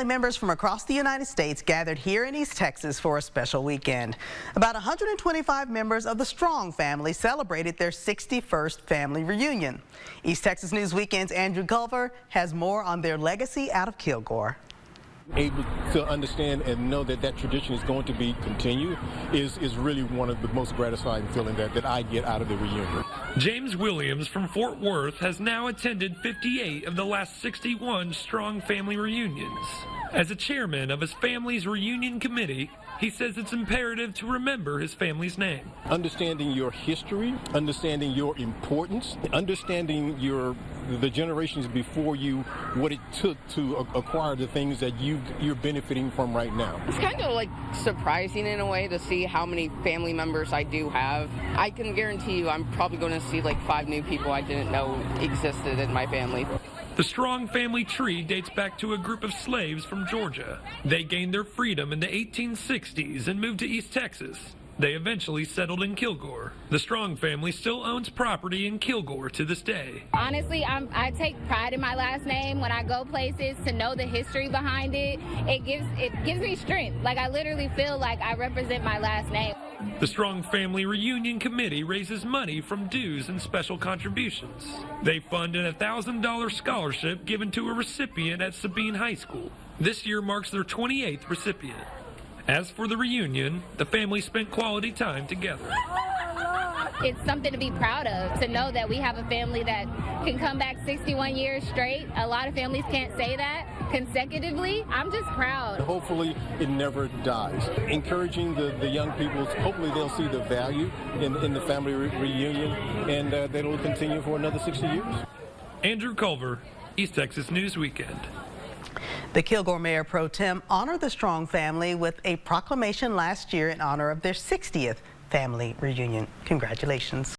Members from across the United States gathered here in East Texas for a special weekend. About 125 members of the Strong family celebrated their 61st family reunion. East Texas News Weekend's Andrew Culver has more on their legacy out of Kilgore. Able to understand and know that that tradition is going to be continued is really one of the most gratifying feelings that I get out of the reunion. James Williams from Fort Worth has now attended 58 of the last 61 Strong family reunions. As a chairman of his family's reunion committee, he says it's imperative to remember his family's name. Understanding your history, understanding your importance, understanding the generations before you, what it took to acquire the things that you're benefiting from right now. It's kind of like surprising in a way to see how many family members I do have. I can guarantee you I'm probably going to see like 5 new people I didn't know existed in my family. The Strong family tree dates back to a group of slaves from Georgia. They gained their freedom in the 1860s and moved to East Texas. They eventually settled in Kilgore. The Strong family still owns property in Kilgore to this day. Honestly, I take pride in my last name. When I go places, to know the history behind it, it gives me strength. Like, I literally feel like I represent my last name. The Strong Family Reunion Committee raises money from dues and special contributions. They fund a $1,000 scholarship given to a recipient at Sabine High School. This year marks their 28th recipient. As for the reunion, the family spent quality time together. It's something to be proud of, to know that we have a family that can come back 61 years straight. A lot of families can't say that consecutively. I'm just proud. Hopefully it never dies. Encouraging the young people, hopefully they'll see the value in the family reunion, and that it'll continue for another 60 years. Andrew Culver, East Texas News Weekend. The Kilgore Mayor Pro Tem honored the Strong family with a proclamation last year in honor of their 60th family reunion. Congratulations.